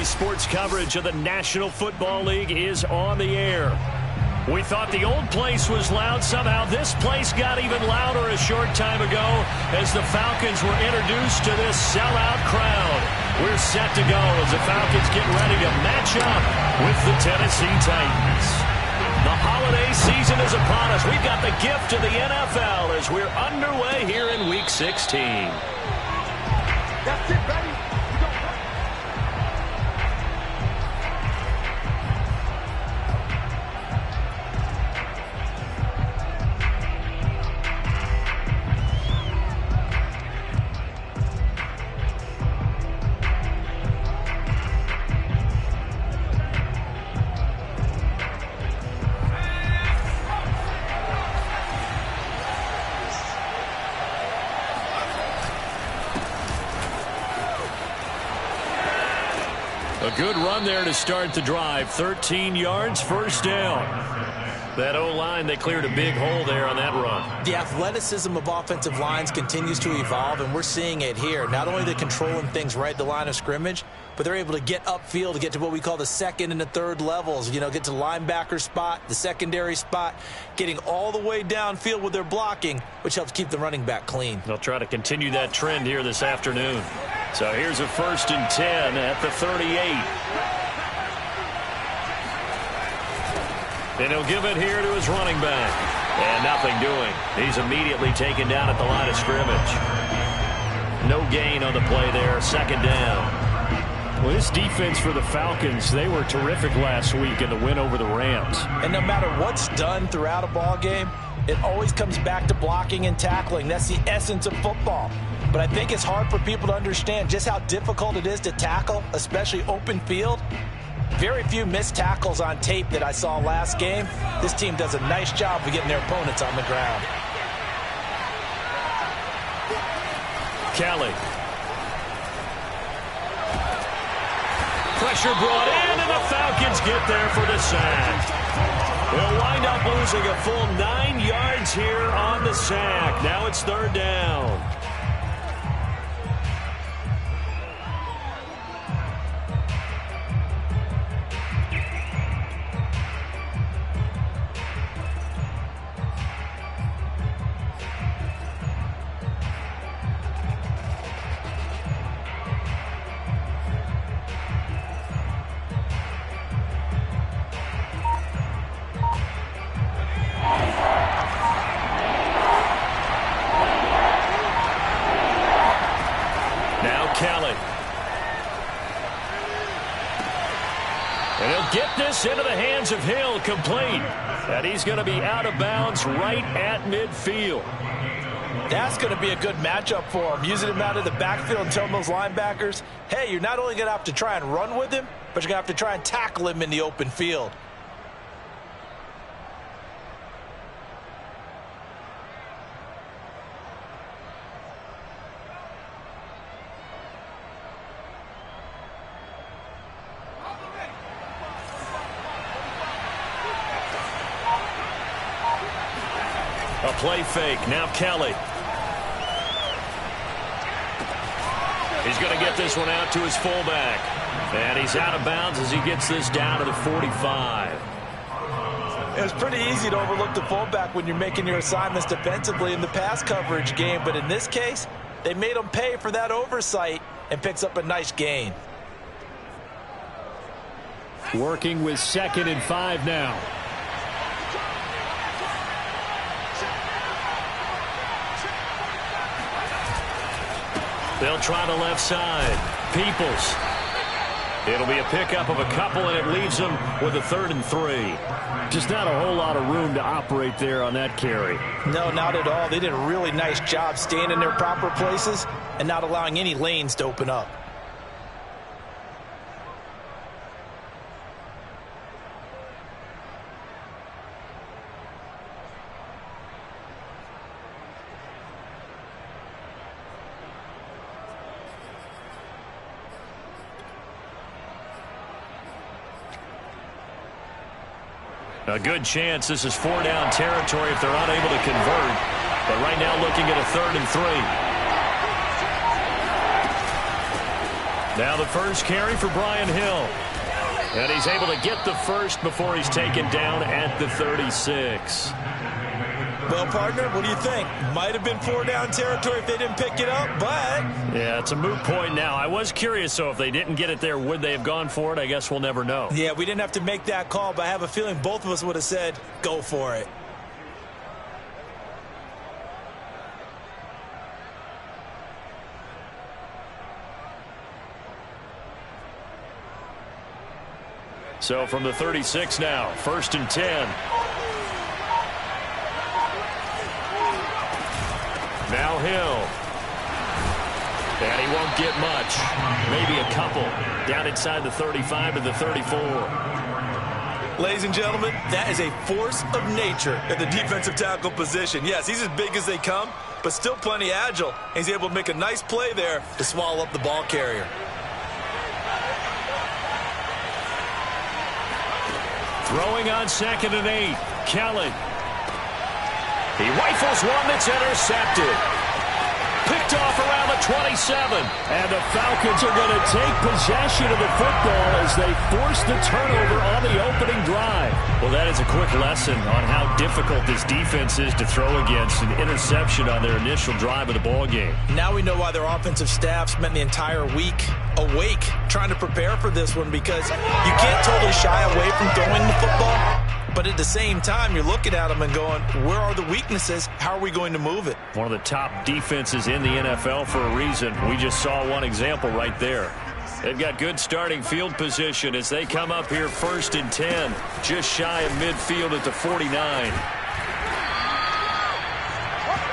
sports coverage of the National Football League is on the air. We thought the old place was loud. Somehow this place got even louder a short time ago as the Falcons were introduced to this sellout crowd. We're set to go as the Falcons get ready to match up with the Tennessee Titans. The holiday season is upon us. We've got the gift of the NFL as we're underway here in Week 16. That's it, buddy. A good run there to start the drive. 13 yards, first down. That O-line, they cleared a big hole there on that run. The athleticism of offensive lines continues to evolve, and we're seeing it here. Not only are they controlling things right at the line of scrimmage, but they're able to get upfield to get to what we call the second and the third levels. You know, get to the linebacker spot, the secondary spot, getting all the way downfield with their blocking, which helps keep the running back clean. They'll try to continue that trend here this afternoon. So here's a 1st and 10 at the 38. And he'll give it here to his running back. And nothing doing. He's immediately taken down at the line of scrimmage. No gain on the play there. 2nd down. Well, this defense for the Falcons, they were terrific last week in the win over the Rams. And no matter what's done throughout a ball game, it always comes back to blocking and tackling. That's the essence of football. But I think it's hard for people to understand just how difficult it is to tackle, especially open field. Very few missed tackles on tape that I saw last game. This team does a nice job of getting their opponents on the ground. Kelly. Pressure brought in, and the Falcons get there for the sack. They'll wind up losing a full 9 yards here on the sack. Now it's 3rd down. And he'll get this into the hands of Hill, complete. And he's going to be out of bounds right at midfield. That's going to be a good matchup for him. Using him out of the backfield and telling those linebackers, hey, you're not only going to have to try and run with him, but you're going to have to try and tackle him in the open field. A play fake. Now Kelly. He's going to get this one out to his fullback. And he's out of bounds as he gets this down to the 45. It was pretty easy to overlook the fullback when you're making your assignments defensively in the pass coverage game. But in this case, they made him pay for that oversight and picks up a nice gain. Working with 2nd and 5 now. They'll try the left side. Peoples. It'll be a pickup of a couple, and it leaves them with a 3rd and 3. Just not a whole lot of room to operate there on that carry. No, not at all. They did a really nice job staying in their proper places and not allowing any lanes to open up. A good chance this is 4-down territory if they're unable to convert. But right now looking at a 3rd and 3. Now the first carry for Brian Hill. And he's able to get the first before he's taken down at the 36. Well, partner, what do you think? Might have been 4-down territory if they didn't pick it up, but... Yeah, it's a moot point now. I was curious, so if they didn't get it there, would they have gone for it? I guess we'll never know. Yeah, we didn't have to make that call, but I have a feeling both of us would have said, go for it. So from the 36 now, 1st and 10. Now Hill. And he won't get much. Maybe a couple. Down inside the 35 to the 34. Ladies and gentlemen, that is a force of nature at the defensive tackle position. Yes, he's as big as they come, but still plenty agile. He's able to make a nice play there to swallow up the ball carrier. Throwing on 2nd and 8. Kelly. He rifles one that's intercepted. Picked off around the 27. And the Falcons are going to take possession of the football as they force the turnover on the opening drive. Well, that is a quick lesson on how difficult this defense is to throw against an interception on their initial drive of the ball game. Now we know why their offensive staff spent the entire week awake trying to prepare for this one, because you can't totally shy away from throwing the football. But at the same time, you're looking at them and going, where are the weaknesses? How are we going to move it? One of the top defenses in the NFL for a reason. We just saw one example right there. They've got good starting field position as they come up here 1st and 10, just shy of midfield at the 49.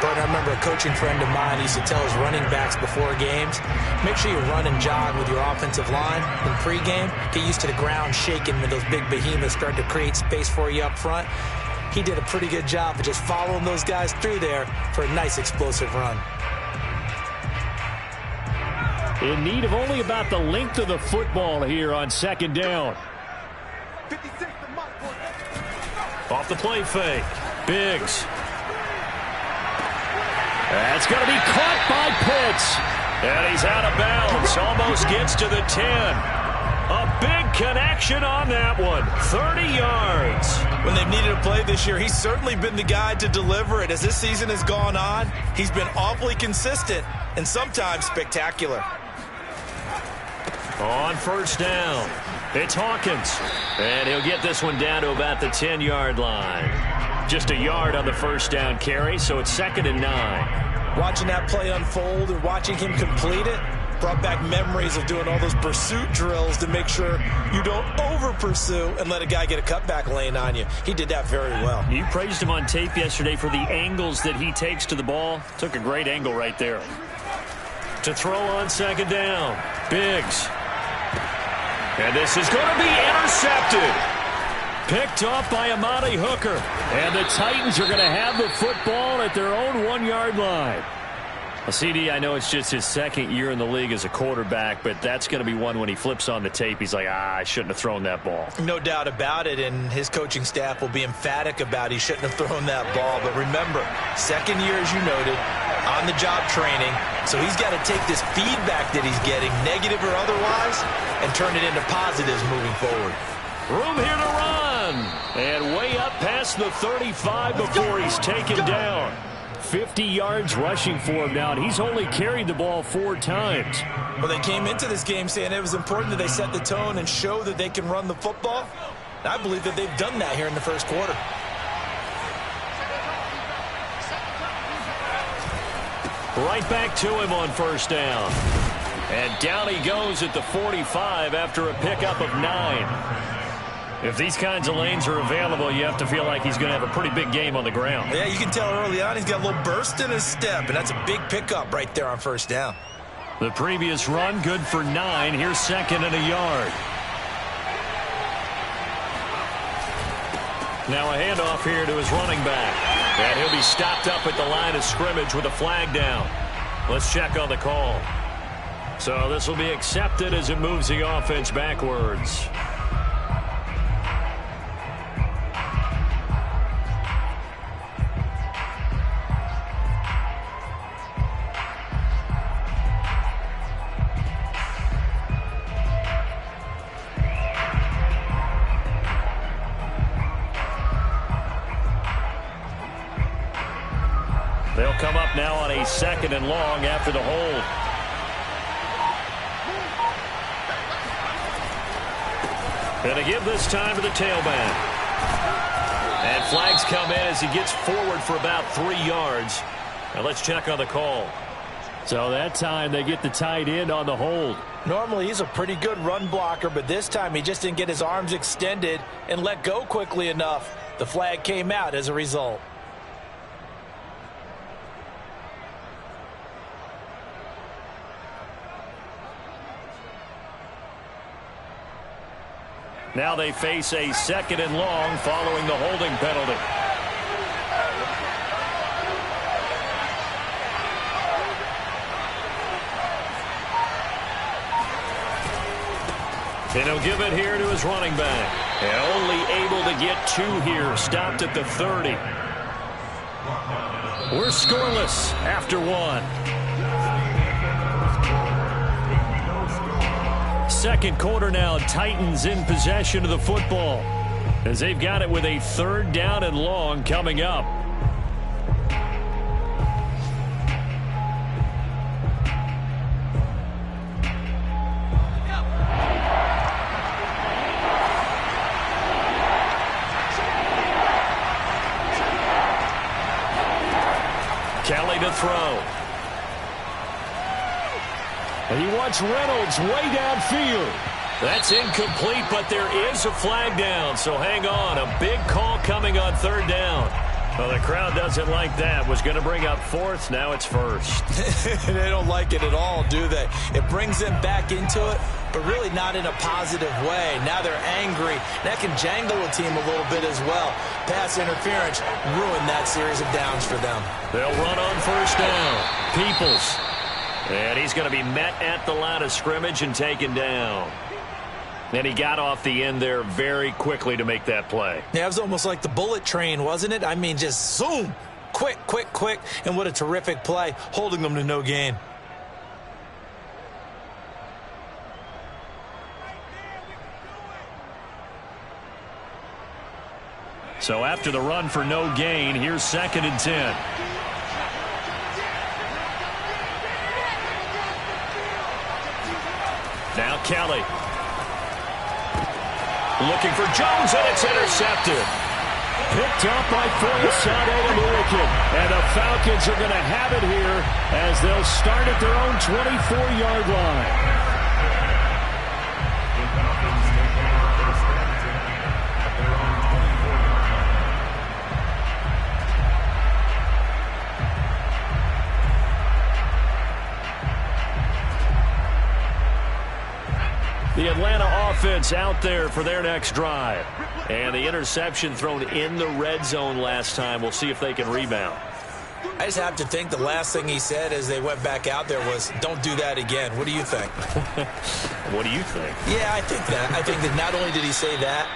But I remember a coaching friend of mine used to tell his running backs before games, make sure you run and jog with your offensive line in pregame. Get used to the ground shaking when those big behemoths start to create space for you up front. He did a pretty good job of just following those guys through there for a nice explosive run. In need of only about the length of the football here on 2nd down. Off the play fake. Biggs. That's going to be caught by Pitts. And he's out of bounds. Almost gets to the 10. A big connection on that one. 30 yards. When they've needed a play this year, he's certainly been the guy to deliver it. As this season has gone on, he's been awfully consistent and sometimes spectacular. On 1st down, it's Hawkins. And he'll get this one down to about the 10-yard line. Just a yard on the 1st down carry, so it's 2nd and 9. Watching that play unfold and watching him complete it brought back memories of doing all those pursuit drills to make sure you don't over-pursue and let a guy get a cutback lane on you. He did that very well. You praised him on tape yesterday for the angles that he takes to the ball. Took a great angle right there. To throw on 2nd down, Biggs. And this is going to be intercepted. Picked off by Amani Hooker. And the Titans are going to have the football at their own 1-yard line. Well, CD, I know it's just his 2nd year in the league as a quarterback, but that's going to be one when he flips on the tape. He's like, I shouldn't have thrown that ball. No doubt about it, and his coaching staff will be emphatic about he shouldn't have thrown that ball. But remember, 2nd year, as you noted, on-the-job training. So he's got to take this feedback that he's getting, negative or otherwise, and turn it into positives moving forward. Room here to run. And way up past the 35 before he's taken down. 50 yards rushing for him now, and he's only carried the ball 4 times. Well, they came into this game saying it was important that they set the tone and show that they can run the football. And I believe that they've done that here in the 1st quarter. Right back to him on 1st down. And down he goes at the 45 after a pickup of 9. If these kinds of lanes are available, you have to feel like he's going to have a pretty big game on the ground. Yeah, you can tell early on he's got a little burst in his step, and that's a big pickup right there on 1st down. The previous run, good for 9. Here's 2nd and a yard. Now a handoff here to his running back. And he'll be stopped up at the line of scrimmage with a flag down. Let's check on the call. So this will be accepted as it moves the offense backwards. come up now on a 2nd and long after the hold. Going to give this time to the tailback. And flags come in as he gets forward for about 3 yards. Now let's check on the call. So that time they get the tight end on the hold. Normally he's a pretty good run blocker, but this time he just didn't get his arms extended and let go quickly enough. The flag came out as a result. Now they face a 2nd and long following the holding penalty. And he'll give it here to his running back. And only able to get 2 here. Stopped at the 30. We're scoreless after 1. Second quarter now. Titans in possession of the football as they've got it with a 3rd down and long coming up. Kelly to throw. And he wants Reynolds way downfield. That's incomplete, but there is a flag down, so hang on. A big call coming on 3rd down. Well, the crowd doesn't like that. Was going to bring up 4th. Now it's 1st. They don't like it at all, do they? It brings them back into it, but really not in a positive way. Now they're angry. That can jangle a team a little bit as well. Pass interference ruined that series of downs for them. They'll run on 1st down. Peoples. And he's going to be met at the line of scrimmage and taken down. And he got off the end there very quickly to make that play. Yeah, it was almost like the bullet train, wasn't it? I mean, just zoom. Quick, quick, quick. And what a terrific play, holding them to no gain. So after the run for no gain, here's 2nd and 10. Now Kelly. Looking for Jones, and it's intercepted. Picked up by Forrest American. And the Falcons are going to have it here as they'll start at their own 24-yard line. The Atlanta offense out there for their next drive. And the interception thrown in the red zone last time. We'll see if they can rebound. I just have to think the last thing he said as they went back out there was, don't do that again. What do you think? What do you think? Yeah, I think that. I think that not only did he say that,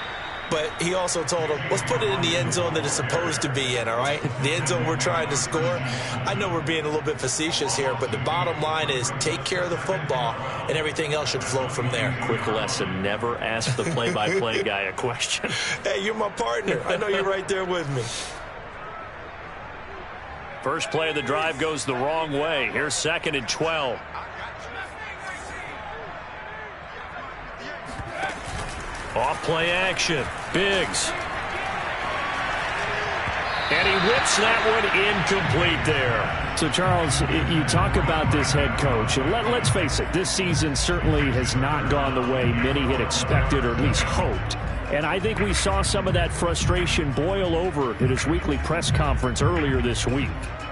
but he also told him, let's put it in the end zone that it's supposed to be in, all right? The end zone we're trying to score. I know we're being a little bit facetious here, but the bottom line is take care of the football, and everything else should flow from there. Quick lesson, never ask the play-by-play guy a question. Hey, you're my partner. I know you're right there with me. First play of the drive goes the wrong way. Here's 2nd and 12. Off play action. Biggs. And he whips that one incomplete there. So, Charles, you talk about this head coach, and let's face it, this season certainly has not gone the way many had expected or at least hoped. And I think we saw some of that frustration boil over at his weekly press conference earlier this week.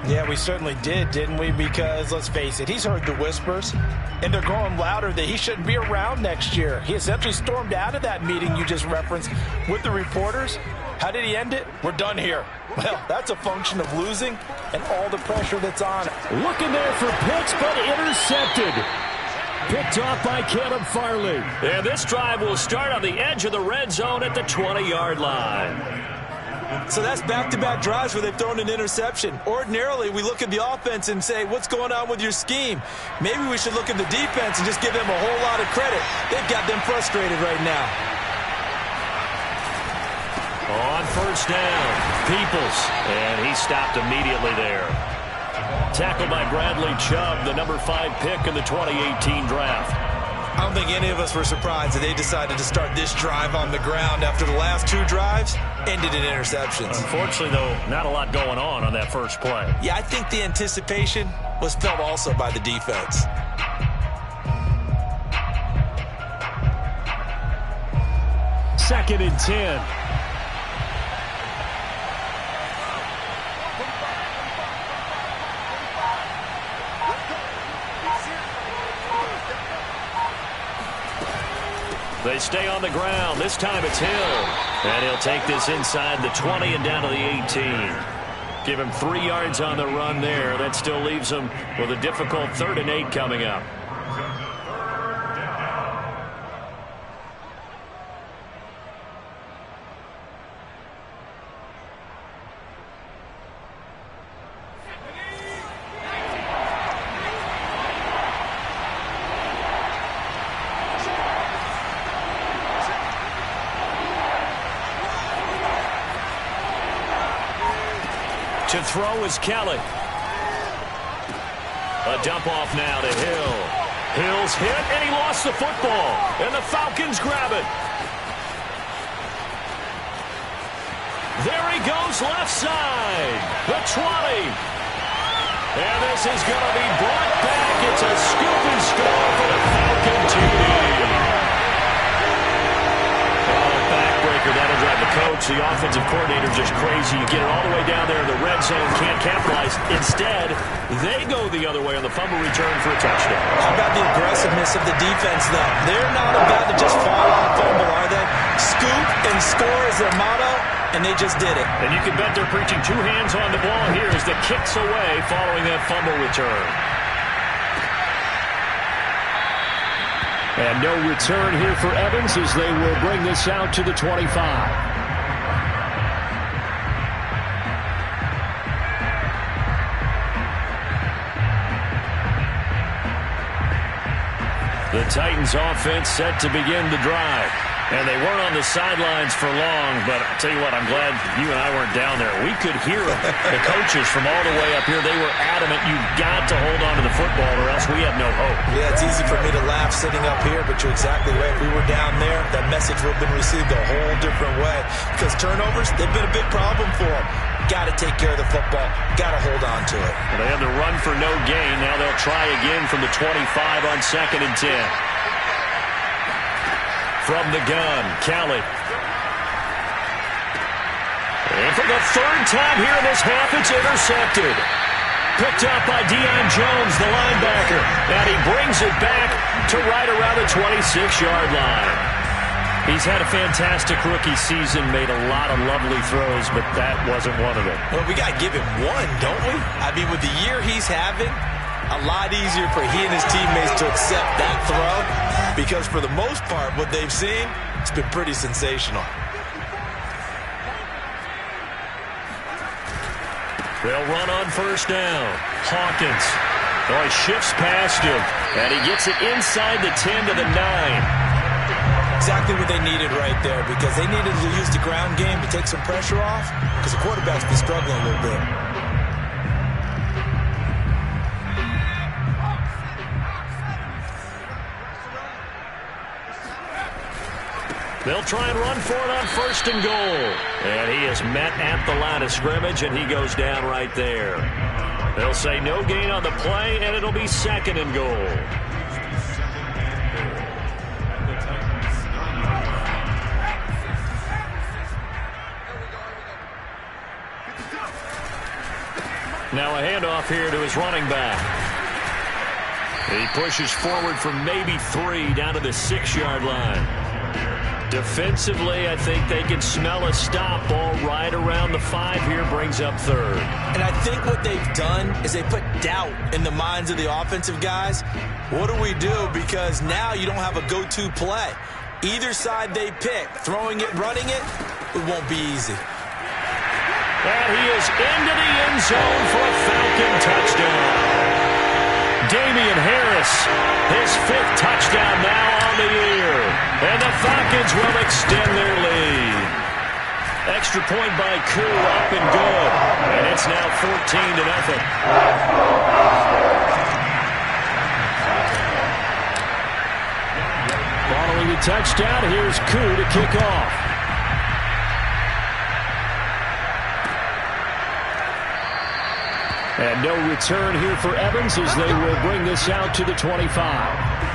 Yeah, we certainly did, didn't we? Because, let's face it, he's heard the whispers, and they're growing louder that he shouldn't be around next year. He essentially stormed out of that meeting you just referenced with the reporters. How did he end it? We're done here. Well, that's a function of losing and all the pressure that's on it. Looking there for Pitts, but intercepted. Picked off by Caleb Farley. And this drive will start on the edge of the red zone at the 20-yard line. So that's back-to-back drives where they've thrown an interception. Ordinarily, we look at the offense and say, what's going on with your scheme? Maybe we should look at the defense and just give them a whole lot of credit. They've got them frustrated right now. On 1st down, Peoples. And he stopped immediately there. Tackled by Bradley Chubb, the number 5 pick in the 2018 draft. I don't think any of us were surprised that they decided to start this drive on the ground after the last 2 drives ended in interceptions. Unfortunately, though, not a lot going on that first play. Yeah, I think the anticipation was felt also by the defense. Second and 10. They stay on the ground. This time it's Hill. And he'll take this inside the 20 and down to the 18. Give him 3 yards on the run there. That still leaves him with a difficult 3rd and 8 coming up. To throw is Kelly. A dump off now to Hill. Hill's hit, and he lost the football. And the Falcons grab it. There he goes, left side. The 20. And this is going to be brought back. It's a scoop and score for the Falcon TD. Backbreaker, that'll drive the coach, the offensive coordinator, just crazy. You get it all the way down there in the red zone, can't capitalize. Instead, they go the other way on the fumble return for a touchdown. How about the aggressiveness of the defense, though? They're not about to just fall on fumble, are they? Scoop and score is their motto, and they just did it. And you can bet they're preaching 2 hands on the ball here as the kicks away following that fumble return. And no return here for Evans as they will bring this out to the 25. The Titans offense set to begin the drive. And they weren't on the sidelines for long, but I'll tell you what, I'm glad you and I weren't down there. We could hear them. The coaches from all the way up here, they were adamant, you've got to hold on to the football or else we have no hope. Yeah, it's easy for me to laugh sitting up here, but you're exactly right. If we were down there, that message would have been received a whole different way. Because turnovers, they've been a big problem for them. Got to take care of the football. Got to hold on to it. Well, they had the run for no gain. Now they'll try again from the 25 on 2nd and 10. From the gun, Kelly. And for the 3rd time here in this half, it's intercepted. Picked up by Deion Jones, the linebacker. And he brings it back to right around the 26-yard line. He's had a fantastic rookie season, made a lot of lovely throws, but that wasn't one of them. Well, we got to give him one, don't we? I mean, with the year he's having, a lot easier for he and his teammates to accept that throw because for the most part, what they've seen, it's been pretty sensational. They'll run on 1st down. Hawkins. Oh, he shifts past him, and he gets it inside the 10 to the 9. Exactly what they needed right there because they needed to use the ground game to take some pressure off because the quarterback's been struggling a little bit. They'll try and run for it on 1st and goal. And he is met at the line of scrimmage, and he goes down right there. They'll say no gain on the play, and it'll be 2nd and goal. Now a handoff here to his running back. He pushes forward for maybe 3 down to the 6-yard line. Defensively, I think they can smell a stop. Ball right around the 5 here, brings up 3rd. And I think what they've done is they put doubt in the minds of the offensive guys. What do we do? Because now you don't have a go-to play. Either side they pick, throwing it, running it, it won't be easy. And he is into the end zone for a Falcon touchdown. Damian Harris, his 5th touchdown now on the year. And the Falcons will extend their lead. Extra point by Koo, up and good. And it's now 14-0. Following the touchdown, here's Koo to kick off. And no return here for Evans as they will bring this out to the 25.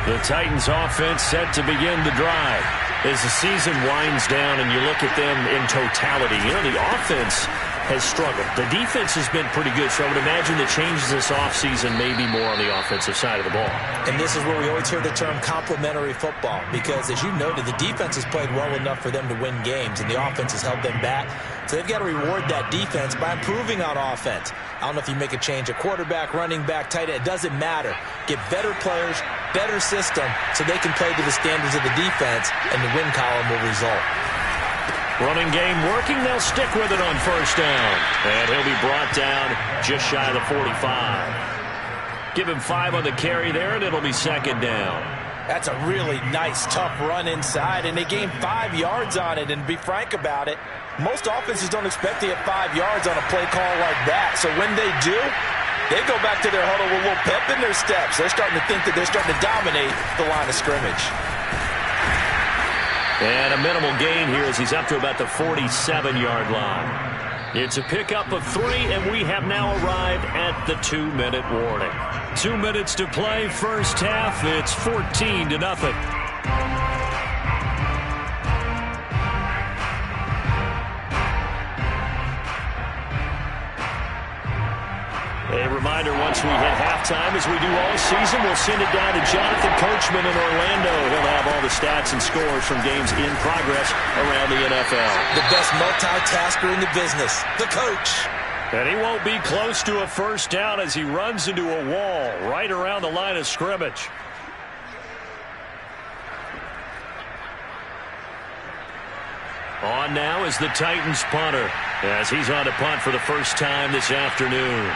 The Titans offense set to begin the drive. As the season winds down and you look at them in totality, the offense has struggled. The defense has been pretty good, so I would imagine the changes this offseason may be more on the offensive side of the ball. And this is where we always hear the term complementary football, because as you noted, the defense has played well enough for them to win games, and the offense has held them back. So they've got to reward that defense by improving on offense. I don't know if you make a change, a quarterback, running back, tight end, it doesn't matter. Get better players, better system, so they can play to the standards of the defense, and the win column will result. Running game working. They'll stick with it on first down. And he'll be brought down just shy of the 45. Give him 5 on the carry there, and it'll be second down. That's a really nice, tough run inside, and they gained 5 yards on it. And to be frank about it, most offenses don't expect to get 5 yards on a play call like that. So when they do, they go back to their huddle with a little pep in their steps. They're starting to think that they're starting to dominate the line of scrimmage. And a minimal gain here as he's up to about the 47-yard line. It's a pickup of 3, and we have now arrived at the 2-minute warning. 2 minutes to play, first half. It's 14-0. A reminder, once we hit halftime, as we do all season, we'll send it down to Jonathan Coachman in Orlando. He'll have all the stats and scores from games in progress around the NFL. The best multitasker in the business, the coach. And he won't be close to a first down as he runs into a wall right around the line of scrimmage. On now is the Titans punter as he's on to punt for the first time this afternoon.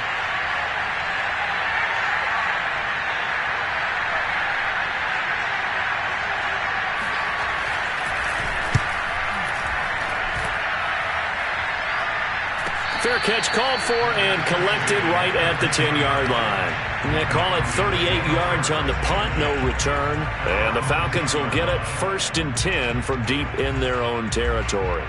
Fair catch called for and collected right at the 10-yard line. They call it 38 yards on the punt, no return. And the Falcons will get it 1st and 10 from deep in their own territory.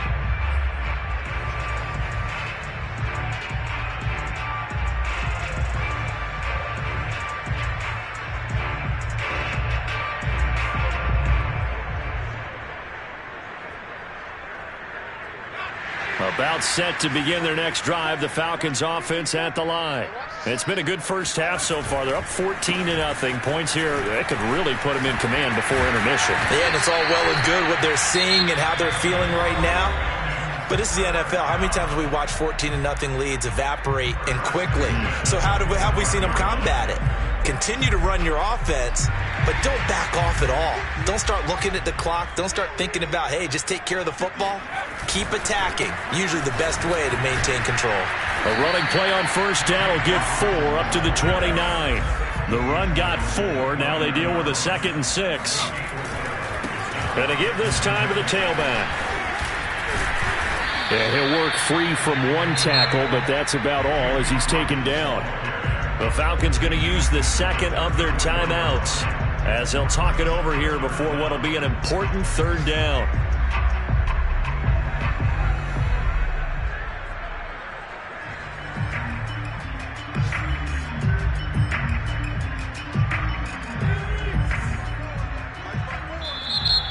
About set to begin their next drive, the Falcons offense at the line. It's been a good first half so far. They're up 14-0. Points here, that could really put them in command before intermission. Yeah, and it's all well and good what they're seeing and how they're feeling right now. But this is the NFL. How many times have we watched 14-0 leads evaporate and quickly? So how have we seen them combat it? Continue to run your offense, but don't back off at all. Don't start looking at the clock. Don't start thinking about, hey, just take care of the football. Keep attacking. Usually the best way to maintain control. A running play on first down will give 4 up to the 29. The run got 4. Now they deal with a 2nd and 6. And they give this time to the tailback. And he'll work free from one tackle, but that's about all as he's taken down. The Falcons going to use the second of their timeouts as they'll talk it over here before what will be an important 3rd down.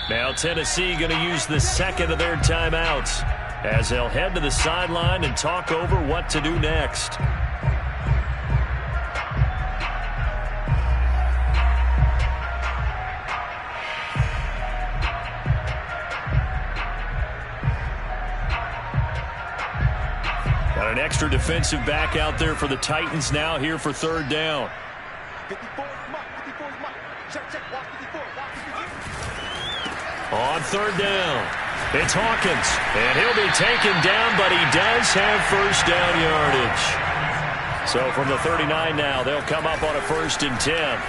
Now Tennessee going to use the second of their timeouts as they'll head to the sideline and talk over what to do next. Got an extra defensive back out there for the Titans now here for 3rd down. On 3rd down, it's Hawkins, and he'll be taken down, but he does have first down yardage. So from the 39 now, they'll come up on a 1st and 10.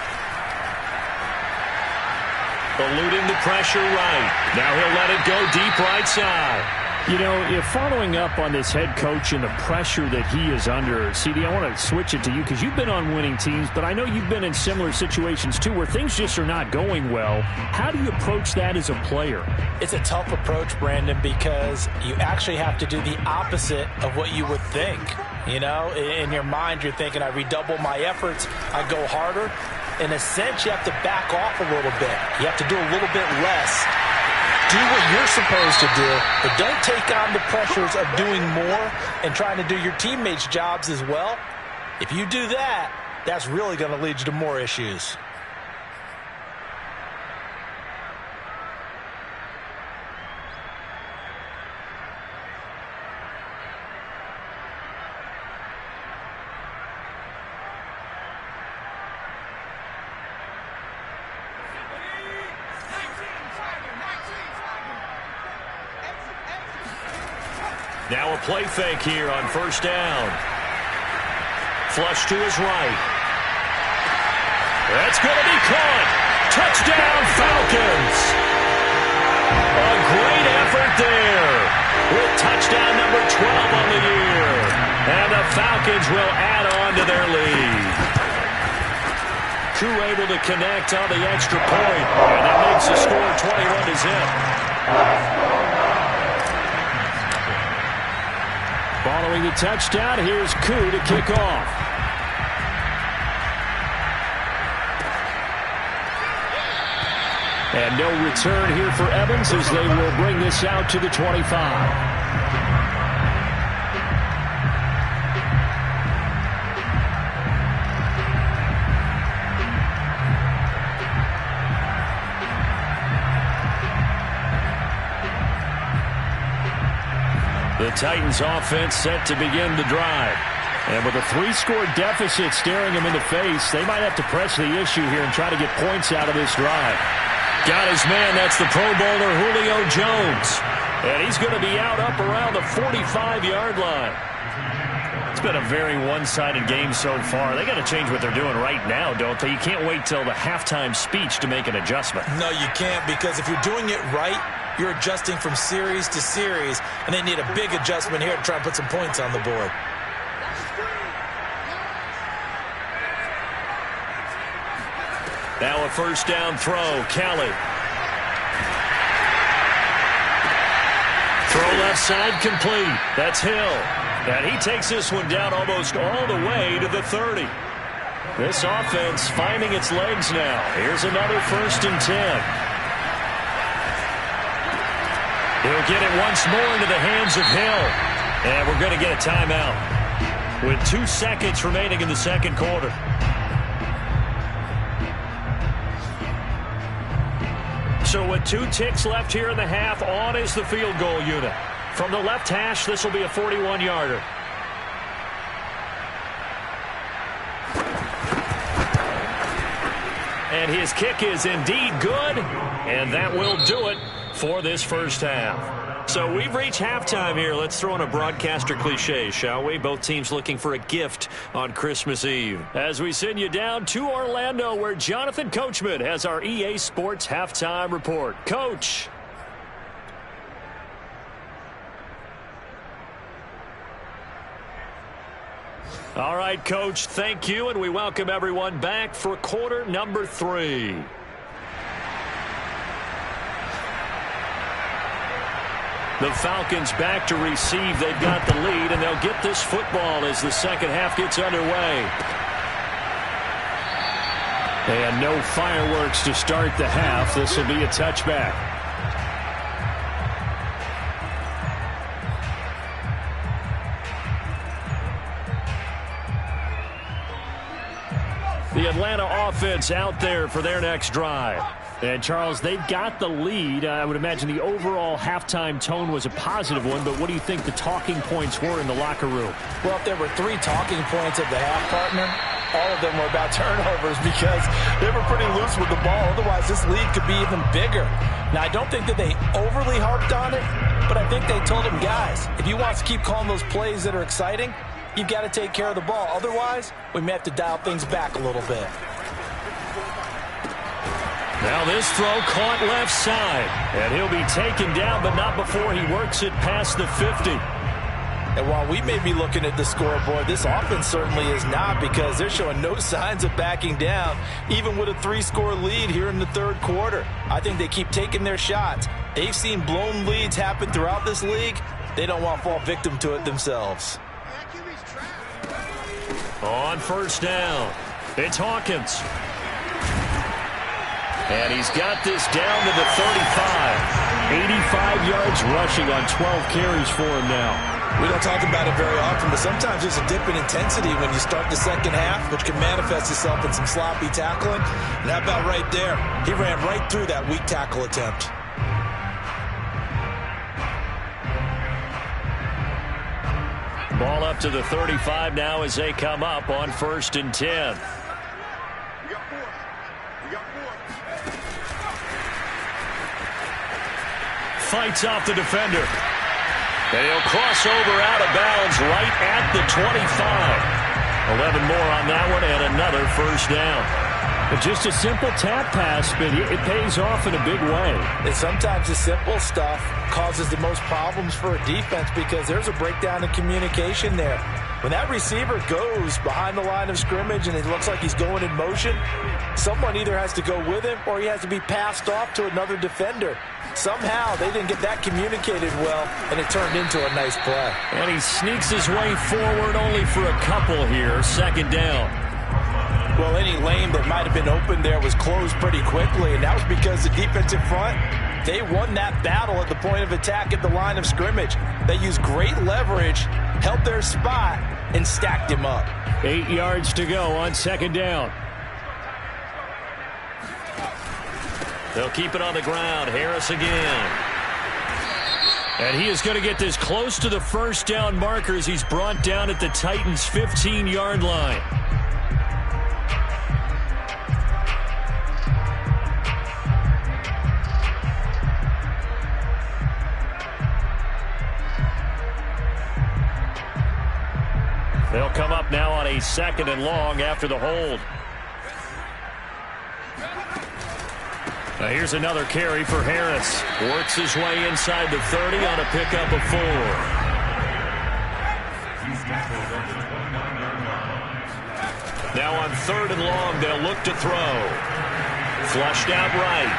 Eluding the pressure right. Now he'll let it go deep right side. You know, if following up on this head coach and the pressure that he is under, CD, I want to switch it to you because you've been on winning teams, but I know you've been in similar situations too where things just are not going well. How do you approach that as a player? It's a tough approach, Brandon, because you actually have to do the opposite of what you would think. You know, in your mind, you're thinking, I redouble my efforts, I go harder. In a sense, you have to back off a little bit. You have to do a little bit less. Do what you're supposed to do, but don't take on the pressures of doing more and trying to do your teammates' jobs as well. If you do that, that's really going to lead you to more issues. Now a play fake here on 1st down. Flush to his right. That's going to be caught. Touchdown, Falcons. A great effort there with touchdown number 12 on the year. And the Falcons will add on to their lead. Crew able to connect on the extra point, and that makes the score 21-0. Following the touchdown, here's Koo to kick off. And no return here for Evans as they will bring this out to the 25. The Titans offense set to begin the drive. And with a 3-score deficit staring them in the face, they might have to press the issue here and try to get points out of this drive. Got his man. That's the Pro Bowler Julio Jones. And he's going to be out up around the 45-yard line. It's been a very one-sided game so far. They got to change what they're doing right now, don't they? You can't wait till the halftime speech to make an adjustment. No, you can't, because if you're doing it right, you're adjusting from series to series, and they need a big adjustment here to try and put some points on the board. Now a 1st down throw. Kelly. Throw left side complete. That's Hill. And he takes this one down almost all the way to the 30. This offense finding its legs now. Here's another 1st and 10. He'll get it once more into the hands of Hill. And we're going to get a timeout with 2 seconds remaining in the second quarter. So with 2 ticks left here in the half, on is the field goal unit. From the left hash, this will be a 41-yarder. And his kick is indeed good, and that will do it for this first half. So we've reached halftime here. Let's throw in a broadcaster cliche, shall we? Both teams looking for a gift on Christmas Eve. As we send you down to Orlando, where Jonathan Coachman has our EA Sports halftime report. Coach. All right, Coach, thank you, and we welcome everyone back for quarter number 3. The Falcons back to receive. They've got the lead, and they'll get this football as the second half gets underway. And no fireworks to start the half. This will be a touchback. The Atlanta offense out there for their next drive. And, Charles, they've got the lead. I would imagine the overall halftime tone was a positive one, but what do you think the talking points were in the locker room? Well, if there were 3 talking points at the half, partner, all of them were about turnovers because they were pretty loose with the ball. Otherwise, this lead could be even bigger. Now, I don't think that they overly harped on it, but I think they told them, guys, if you want to keep calling those plays that are exciting, you've got to take care of the ball. Otherwise, we may have to dial things back a little bit. Now this throw caught left side. And he'll be taken down, but not before he works it past the 50. And while we may be looking at the scoreboard, this offense certainly is not, because they're showing no signs of backing down, even with a 3-score lead here in the third quarter. I think they keep taking their shots. They've seen blown leads happen throughout this league. They don't want to fall victim to it themselves. On first down, it's Hawkins. And he's got this down to the 35. 85 yards rushing on 12 carries for him now. We don't talk about it very often, but sometimes there's a dip in intensity when you start the second half, which can manifest itself in some sloppy tackling. And how about right there? He ran right through that weak tackle attempt. Ball up to the 35 now as they come up on 1st and 10. Fights off the defender. And he'll cross over out of bounds right at the 25. 11 more on that one and another first down. But just a simple tap pass, but it pays off in a big way. And sometimes the simple stuff causes the most problems for a defense, because there's a breakdown in communication there. When that receiver goes behind the line of scrimmage and it looks like he's going in motion, someone either has to go with him or he has to be passed off to another defender. Somehow they didn't get that communicated well, and it turned into a nice play. And he sneaks his way forward only for a couple here. Second down. Well, any lane that might have been open there was closed pretty quickly, and that was because the defensive front, they won that battle at the point of attack at the line of scrimmage. They used great leverage, held their spot, and stacked him up. 8 yards to go on second down. They'll keep it on the ground. Harris again. And he is going to get this close to the first down markers. He's brought down at the Titans' 15-yard line. They'll come up now on a 2nd and long after the hold. Now here's another carry for Harris. Works his way inside the 30 on a pickup of 4. Now on 3rd and long, they'll look to throw. Flushed out right.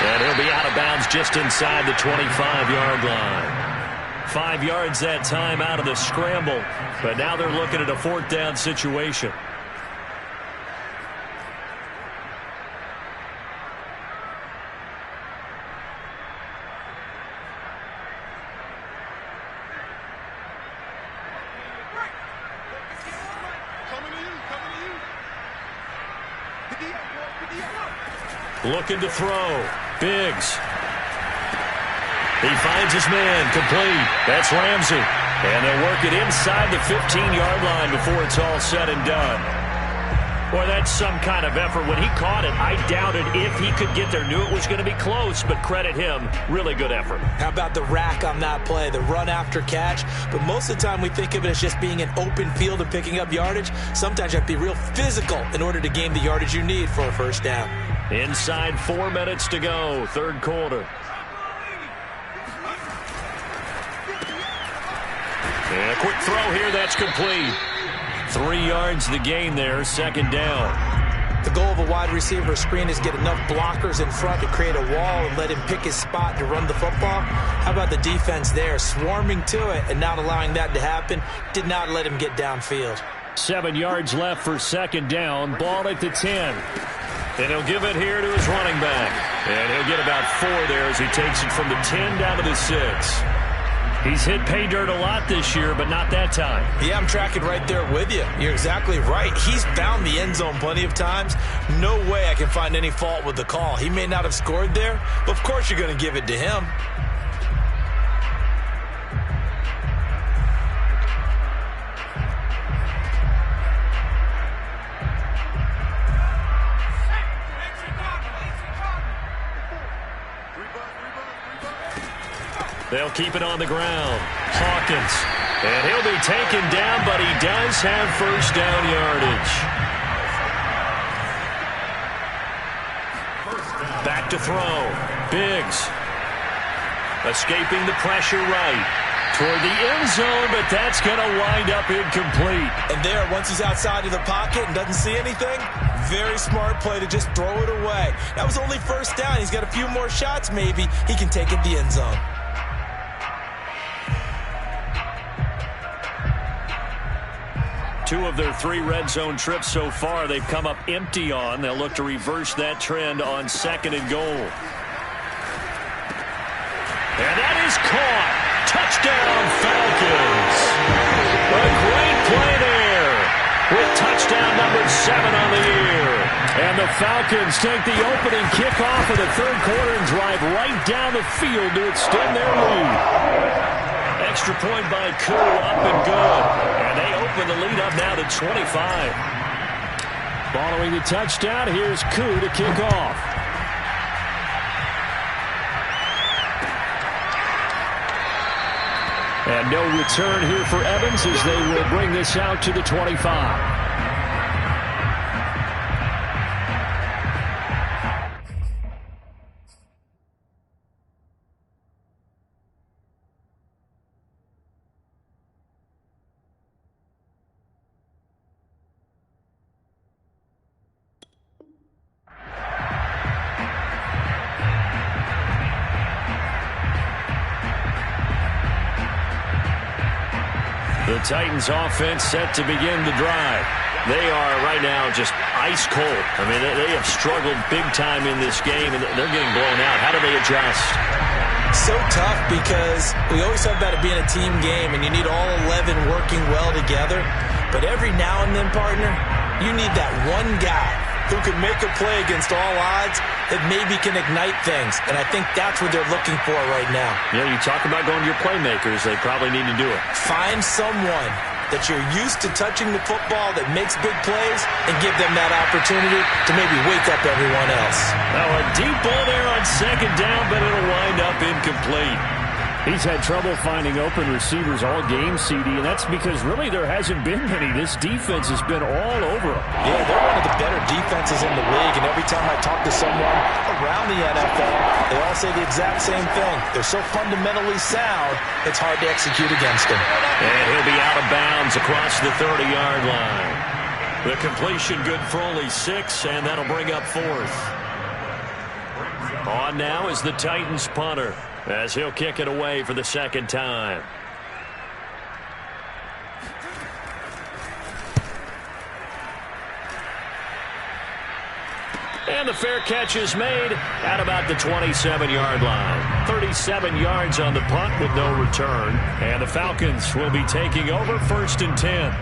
And he'll be out of bounds just inside the 25-yard line. 5 yards that time out of the scramble. But now they're looking at a 4th down situation. Looking to throw. Biggs. He finds his man. Complete. That's Ramsey. And they'll work it inside the 15-yard line before it's all said and done. Boy, that's some kind of effort. When he caught it, I doubted if he could get there. Knew it was going to be close, but credit him. Really good effort. How about the rack on that play, the run after catch? But most of the time we think of it as just being an open field and picking up yardage. Sometimes you have to be real physical in order to gain the yardage you need for a first down. Inside 4 minutes to go, third quarter. And a quick throw here, that's complete. 3 yards the gain there, second down. The goal of a wide receiver screen is get enough blockers in front to create a wall and let him pick his spot to run the football. How about the defense there, swarming to it and not allowing that to happen? Did not let him get downfield. 7 yards left for second down, ball at the 10. And he'll give it here to his running back. And he'll get about 4 there as he takes it from the 10 down to the 6. He's hit pay dirt a lot this year, but not that time. Yeah, I'm tracking right there with you. You're exactly right. He's found the end zone plenty of times. No way I can find any fault with the call. He may not have scored there, but of course you're going to give it to him. They'll keep it on the ground. Hawkins. And he'll be taken down, but he does have first down yardage. Back to throw. Biggs. Escaping the pressure right. Toward the end zone, but that's going to wind up incomplete. And there, once he's outside of the pocket and doesn't see anything, very smart play to just throw it away. That was only first down. He's got a few more shots maybe. He can take it the end zone. Two of their 3 red zone trips so far, they've come up empty on. They'll look to reverse that trend on 2nd and goal. And that is caught. Touchdown, Falcons. A great play there with touchdown number 7 on the year. And the Falcons take the opening kickoff of the 3rd quarter and drive right down the field to extend their lead. Extra point by Koo, up and good. And they open the lead up now to 25. Following the touchdown, here's Koo to kick off. And no return here for Evans as they will bring this out to the 25. The Titans offense set to begin the drive. They are right now just ice cold. I mean, they have struggled big time in this game, and they're getting blown out. How do they adjust? So tough because we always talk about it being a team game, and you need all 11 working well together. But every now and then, partner, you need that one guy who can make a play against all odds that maybe can ignite things. And I think that's what they're looking for right now. Yeah, you talk about going to your playmakers. They probably need to do it. Find someone that you're used to touching the football that makes big plays and give them that opportunity to maybe wake up everyone else. Now a deep ball there on 2nd down, but it'll wind up incomplete. He's had trouble finding open receivers all game, CD, and that's because really there hasn't been many. This defense has been all over him. Yeah, they're one of the better defenses in the league, and every time I talk to someone around the NFL, they all say the exact same thing. They're so fundamentally sound, it's hard to execute against them. And he'll be out of bounds across the 30-yard line. The completion good for only 6, and that'll bring up 4th. On now is the Titans punter, as he'll kick it away for the 2nd time. And the fair catch is made at about the 27-yard line. 37 yards on the punt with no return. And the Falcons will be taking over 1st and 10.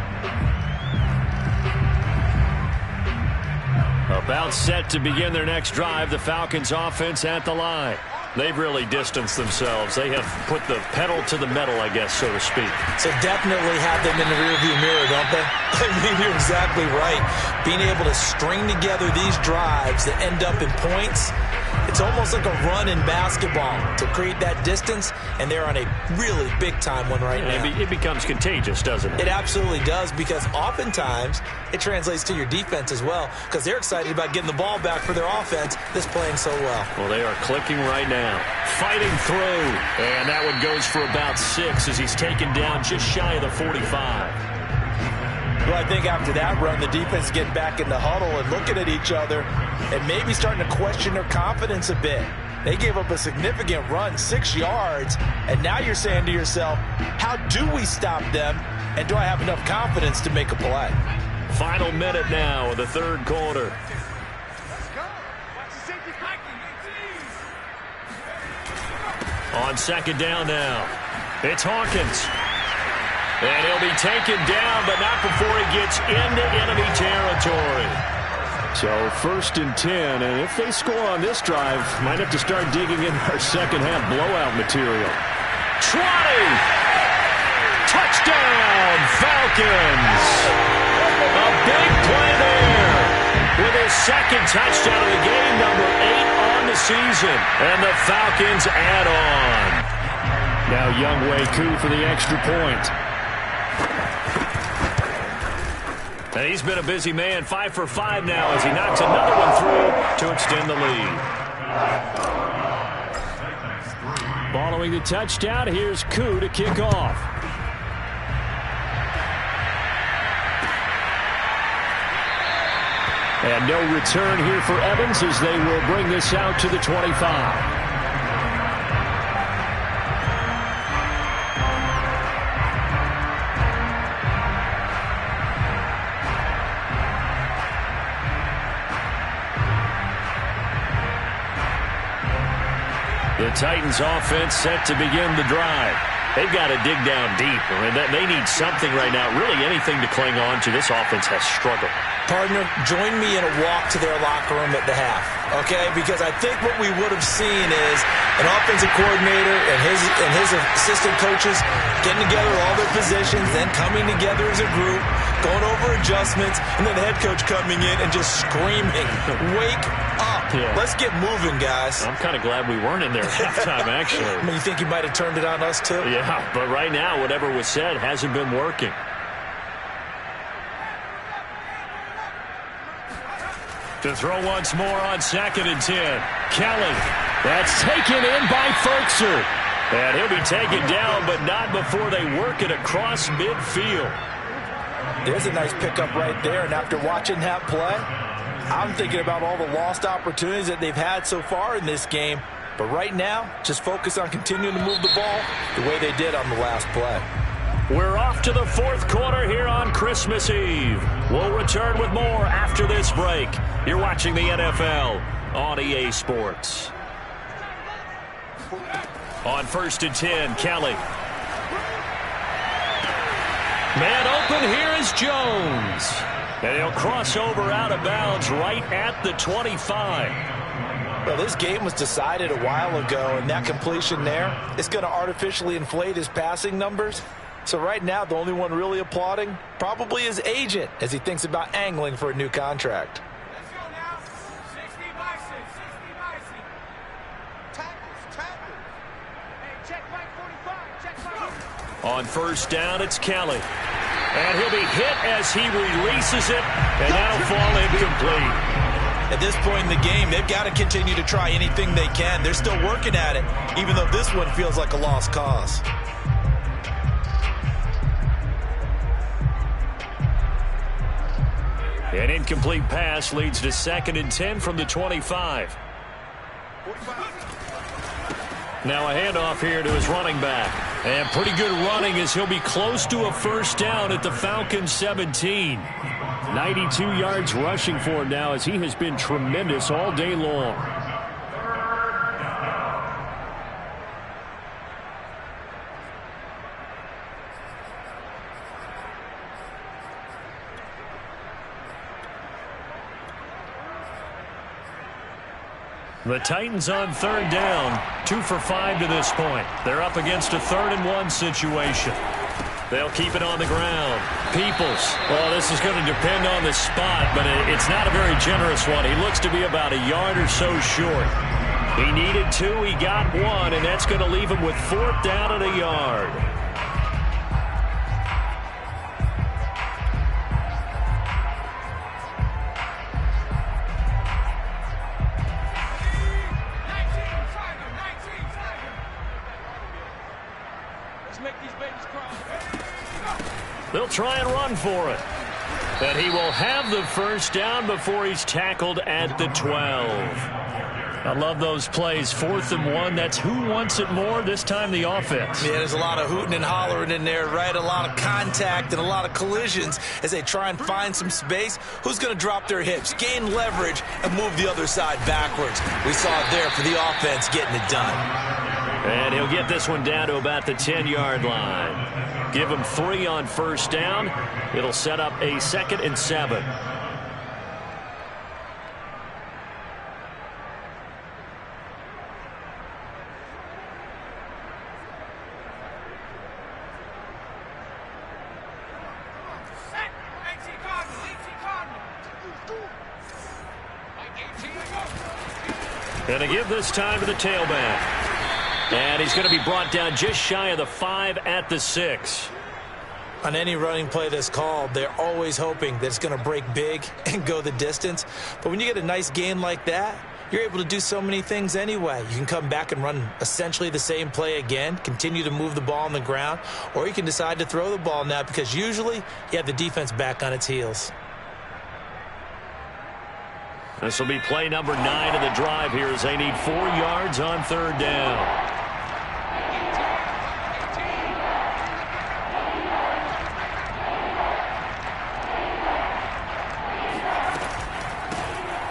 About set to begin their next drive, the Falcons offense at the line. They've really distanced themselves. They have put the pedal to the metal, I guess, so to speak. So definitely have them in the rearview mirror, don't they? I mean, you're exactly right. Being able to string together these drives that end up in points, it's almost like a run in basketball to create that distance, and they're on a really big-time one right now. It becomes contagious, doesn't it? It absolutely does, because oftentimes it translates to your defense as well, because they're excited about getting the ball back for their offense that's playing so well. Well, they are clicking right now. Fighting through, and that one goes for about 6 as he's taken down just shy of the 45. Well, I think after that run, the defense getting back in the huddle and looking at each other and maybe starting to question their confidence a bit. They gave up a significant run, 6 yards, and now you're saying to yourself, how do we stop them, and do I have enough confidence to make a play? Final minute now of the 3rd quarter. On 2nd down now, it's Hawkins. And he'll be taken down, but not before he gets into enemy territory. So 1st and 10, and if they score on this drive, might have to start digging in our second-half blowout material. Trotty! Touchdown, Falcons! A big play there with his 2nd touchdown of the game, number 8 on the season. And the Falcons add on. Now Younghoe for the extra point. And he's been a busy man, 5 for 5 now as he knocks another one through to extend the lead. Following the touchdown, here's Koo to kick off. And no return here for Evans as they will bring this out to the 25. The Titans offense set to begin the drive. They've got to dig down deep. I mean, they need something right now, really anything to cling on to. This offense has struggled. Partner, join me in a walk to their locker room at the half, okay? Because I think what we would have seen is an offensive coordinator and his assistant coaches getting together all their positions, then coming together as a group, going over adjustments, and then the head coach coming in and just screaming, "Wake up. Yeah. Let's get moving, guys." I'm kind of glad we weren't in there at halftime, actually. I mean, you think he might have turned it on us, too? Yeah, but right now, whatever was said hasn't been working. To throw once more on 2nd and 10. Kelly. That's taken in by Ferkser. And he'll be taken down, but not before they work it across midfield. There's a nice pickup right there, and after watching that play, I'm thinking about all the lost opportunities that they've had so far in this game. But right now, just focus on continuing to move the ball the way they did on the last play. We're off to the 4th quarter here on Christmas Eve. We'll return with more after this break. You're watching the NFL on EA Sports. On 1st and 10, Kelly. Man open, here is Jones. And he'll cross over out of bounds right at the 25. Well, this game was decided a while ago, and that completion there is going to artificially inflate his passing numbers. So right now, the only one really applauding probably his agent as he thinks about angling for a new contract. Let's go now. 60 Bison. 60 Bison. Tackles. Hey, check Mike 45. Check Mike. On 1st down, it's Kelly. And he'll be hit as he releases it, and that'll fall incomplete. At this point in the game, they've got to continue to try anything they can. They're still working at it, even though this one feels like a lost cause. An incomplete pass leads to 2nd and 10 from the 25. Now a handoff here to his running back. And pretty good running as he'll be close to a 1st down at the Falcons 17. 92 yards rushing for him now as he has been tremendous all day long. The Titans on 3rd down, 2 for 5 to this point. They're up against a 3rd and 1 situation. They'll keep it on the ground. Peoples. Well, this is going to depend on the spot, but it's not a very generous one. He looks to be about a yard or so short. He needed 2, he got 1, and that's going to leave him with 4th down and a yard. They'll try and run for it. And he will have the 1st down before he's tackled at the 12. I love those plays. 4th and 1. That's who wants it more. This time the offense. Yeah, there's a lot of hooting and hollering in there, right? A lot of contact and a lot of collisions as they try and find some space. Who's going to drop their hips, gain leverage, and move the other side backwards? We saw it there for the offense getting it done. And he'll get this one down to about the 10-yard line. Give him 3 on 1st down. It'll set up a 2nd and 7. And to give this time to the tailback. And he's going to be brought down just shy of the 5 at the 6. On any running play that's called, they're always hoping that it's going to break big and go the distance. But when you get a nice gain like that, you're able to do so many things anyway. You can come back and run essentially the same play again, continue to move the ball on the ground, or you can decide to throw the ball now because usually you have the defense back on its heels. This will be play number 9 of the drive here as they need 4 yards on 3rd down.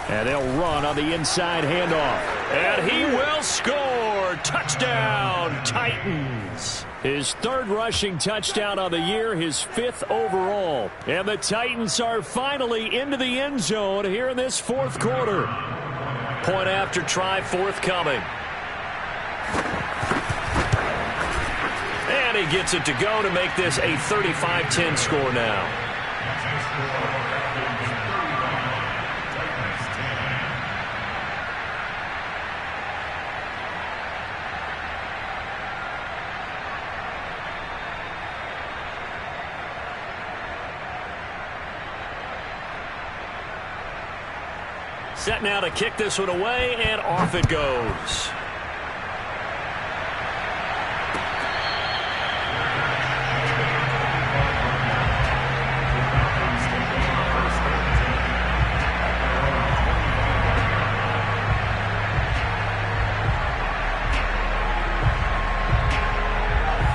And they'll run on the inside handoff. And he will score. Touchdown, Titans. His 3rd rushing touchdown on the year, his 5th overall. And the Titans are finally into the end zone here in this 4th quarter. Point after try forthcoming. And he gets it to go to make this a 35-10 score now. Set now to kick this one away, and off it goes.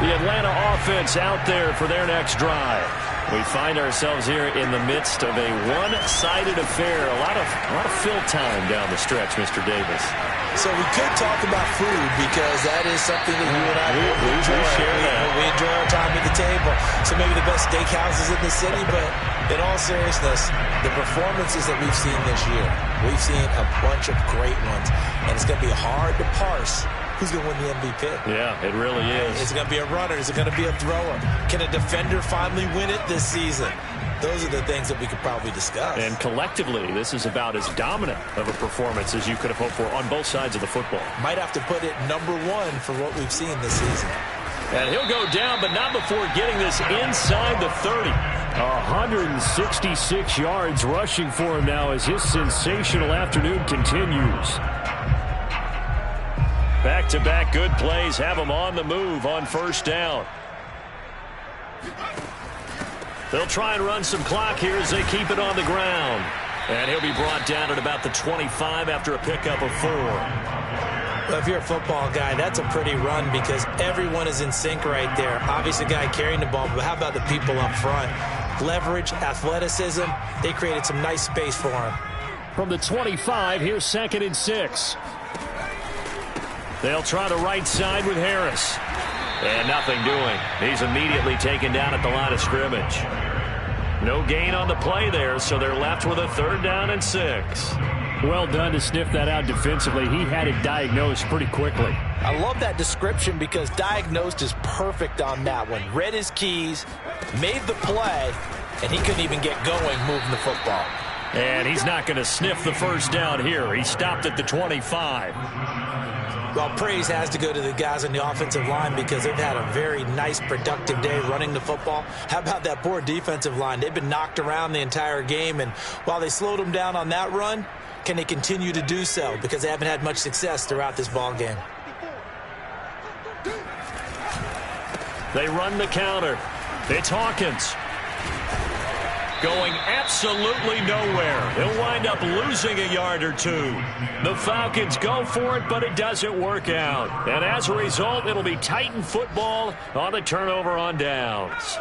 The Atlanta offense out there for their next drive. We find ourselves here in the midst of a one-sided affair. A lot of fill time down the stretch, Mr. Davis. So we could talk about food because that is something that you and I enjoy. We enjoy our time at the table. So maybe the best steakhouses in the city, but in all seriousness, the performances that we've seen this year, we've seen a bunch of great ones, and it's going to be hard to parse who's going to win the MVP. Yeah, it really is. Is it going to be a runner? Is it going to be a thrower? Can a defender finally win it this season? Those are the things that we could probably discuss. And collectively, this is about as dominant of a performance as you could have hoped for on both sides of the football. Might have to put it number 1 for what we've seen this season. And he'll go down, but not before getting this inside the 30. 166 yards rushing for him now as his sensational afternoon continues. Back-to-back good plays have him on the move on 1st down. They'll try and run some clock here as they keep it on the ground. And he'll be brought down at about the 25 after a pickup of 4. Well, if you're a football guy, that's a pretty run because everyone is in sync right there. Obviously, the guy carrying the ball, but how about the people up front? Leverage, athleticism, they created some nice space for him. From the 25, here's 2nd and 6. They'll try the right side with Harris. And nothing doing. He's immediately taken down at the line of scrimmage. No gain on the play there, so they're left with a 3rd down and 6. Well done to sniff that out defensively. He had it diagnosed pretty quickly. I love that description because diagnosed is perfect on that one. Read his keys, made the play, and he couldn't even get going moving the football. And he's not going to sniff the 1st down here. He stopped at the 25. Well, praise has to go to the guys on the offensive line because they've had a very nice, productive day running the football. How about that poor defensive line? They've been knocked around the entire game, and while they slowed them down on that run, can they continue to do so? Because they haven't had much success throughout this ball game. They run the counter. It's Hawkins. Going absolutely nowhere. He'll wind up losing a yard or 2. The Falcons go for it, but it doesn't work out. And as a result, it'll be Titan football on the turnover on downs.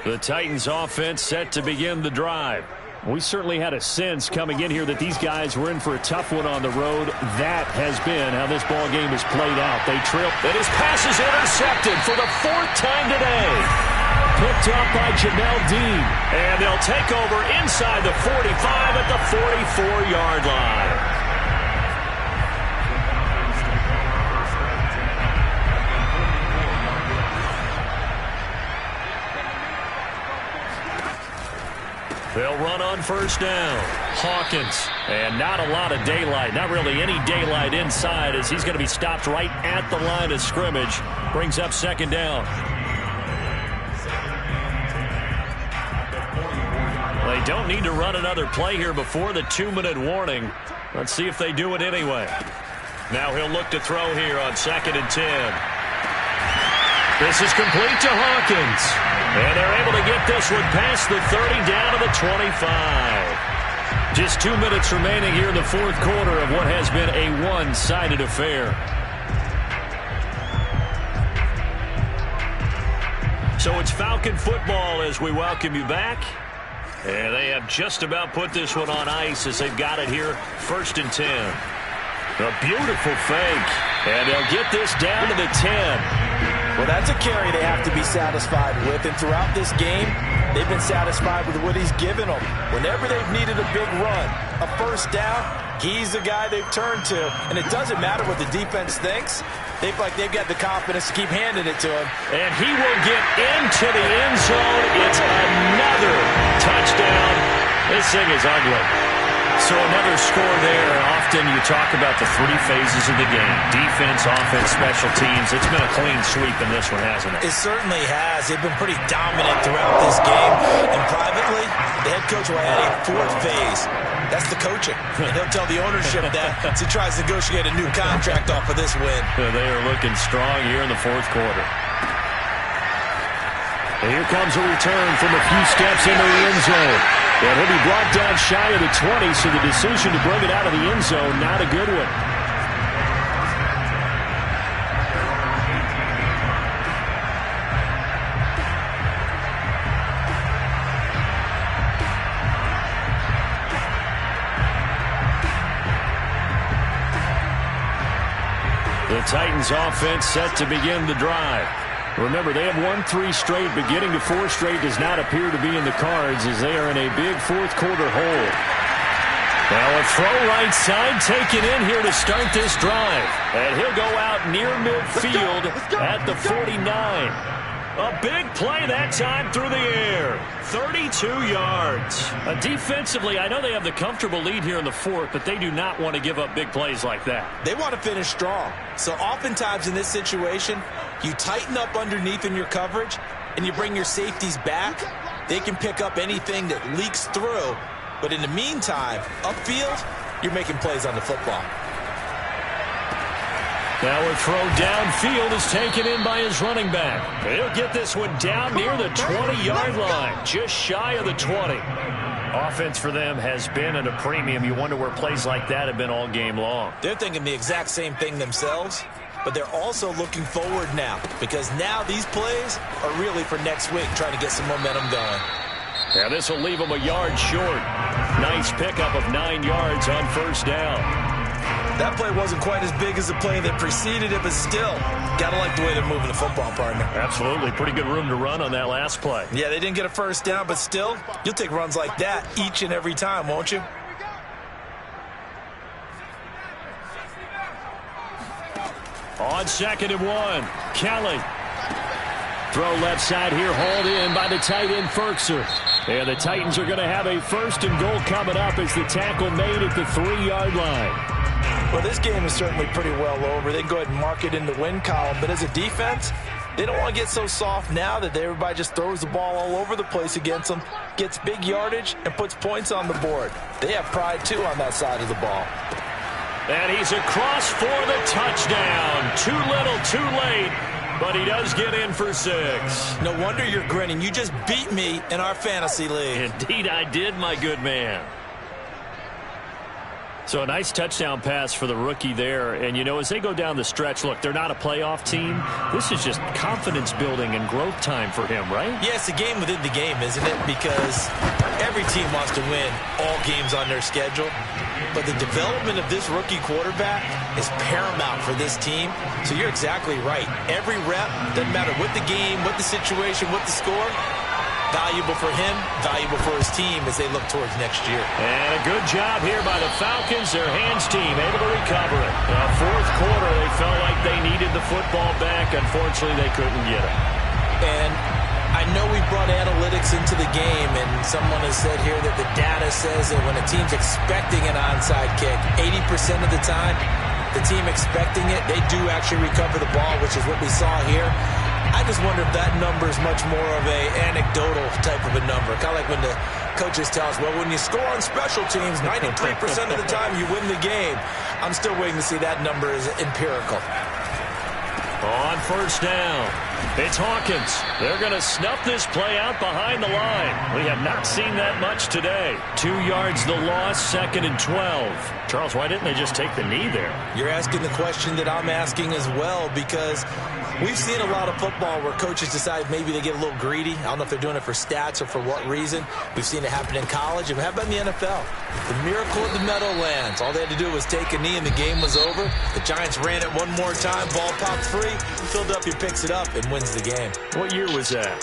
The Titans offense set to begin the drive. We certainly had a sense coming in here that these guys were in for a tough one on the road. That has been how this ball game has played out. They trail. And his pass is intercepted for the 4th time today. Picked up by Jamel Dean. And they'll take over inside the 45 at the 44-yard line. They'll run on first down. Hawkins. And not a lot of daylight. Not really any daylight inside as he's going to be stopped right at the line of scrimmage. Brings up second down. They don't need to run another play here before the 2-minute warning. Let's see if they do it anyway. Now he'll look to throw here on 2nd and 10. This is complete to Hawkins. And they're able to get this one past the 30 down to the 25. Just 2 minutes remaining here in the fourth quarter of what has been a one-sided affair. So it's Falcon football as we welcome you back. And they have just about put this one on ice as they've got it here, 1st and 10. A beautiful fake. And they'll get this down to the 10. Well, that's a carry they have to be satisfied with. And throughout this game, they've been satisfied with what he's given them. Whenever they've needed a big run, a first down, he's the guy they've turned to. And it doesn't matter what the defense thinks. They feel like they've got the confidence to keep handing it to him. And he will get into the end zone. It's another touchdown. This thing is ugly. So another score there. Often you talk about the 3 phases of the game. Defense, offense, special teams. It's been a clean sweep in this one, hasn't it? It certainly has. They've been pretty dominant throughout this game. And privately, the head coach will add a 4th phase. That's the coaching. And he'll tell the ownership that as he tries to negotiate a new contract off of this win. They are looking strong here in the fourth quarter. And here comes a return from a few steps into the end zone. And he'll be brought down shy of the 20, so the decision to bring it out of the end zone, not a good one. The Titans offense set to begin the drive. Remember, they have won 3 straight, but getting to 4 straight does not appear to be in the cards as they are in a big fourth quarter hole. Now a throw right side taken in here to start this drive. And he'll go out near midfield at the 49. A big play that time through the air. 32 yards. Defensively, I know they have the comfortable lead here in the fourth, but they do not want to give up big plays like that. They want to finish strong. So oftentimes in this situation, you tighten up underneath in your coverage, and you bring your safeties back. They can pick up anything that leaks through. But in the meantime, upfield, you're making plays on the football. Now a throw downfield is taken in by his running back. He'll get this one down near the 20-yard line, just shy of the 20. Offense for them has been at a premium. You wonder where plays like that have been all game long. They're thinking the exact same thing themselves, but they're also looking forward now because now these plays are really for next week, trying to get some momentum going. Now this will leave them a yard short. Nice pickup of 9 yards on first down. That play wasn't quite as big as the play that preceded it, but still, gotta like the way they're moving the football, partner. Absolutely. Pretty good room to run on that last play. Yeah, they didn't get a first down, but still, you'll take runs like that each and every time, won't you? On 2nd and 1, Kelly. Throw left side here, hauled in by the tight end, Ferkser. And the Titans are going to have a 1st and goal coming up as the tackle made at the 3-yard line. Well, this game is certainly pretty well over. They can go ahead and mark it in the win column. But as a defense, they don't want to get so soft now that everybody just throws the ball all over the place against them, gets big yardage, and puts points on the board. They have pride, too, on that side of the ball. And he's across for the touchdown. Too little, too late. But he does get in for 6. No wonder you're grinning. You just beat me in our fantasy league. Indeed I did, my good man. So a nice touchdown pass for the rookie there. And, you know, as they go down the stretch, look, they're not a playoff team. This is just confidence building and growth time for him, right? Yeah, it's a game within the game, isn't it? Because every team wants to win all games on their schedule. But the development of this rookie quarterback is paramount for this team. So you're exactly right. Every rep, doesn't matter what the game, what the situation, what the score, valuable for him, valuable for his team as they look towards next year. And a good job here by the Falcons. Their hands team able to recover it. The fourth quarter, they felt like they needed the football back. Unfortunately, they couldn't get it. And I I know we brought analytics into the game, and someone has said here that the data says that when a team's expecting an onside kick, 80% of the time, the team expecting it, they do actually recover the ball, which is what we saw here. I just wonder if that number is much more of a anecdotal type of a number. Kind of like when the coaches tell us, well, when you score on special teams, 93% of the time you win the game. I'm still waiting to see that number is empirical. On first down, it's Hawkins. They're going to snuff this play out behind the line. We have not seen that much today. 2 yards the loss, 2nd and 12. Charles, why didn't they just take the knee there? You're asking the question that I'm asking as well, because we've seen a lot of football where coaches decide maybe they get a little greedy. I don't know if they're doing it for stats or for what reason. We've seen it happen in college, and how about in the NFL? The miracle of the Meadowlands. All they had to do was take a knee, and the game was over. The Giants ran it one more time. Ball popped free. Philadelphia picks it up and wins the game. What year was that?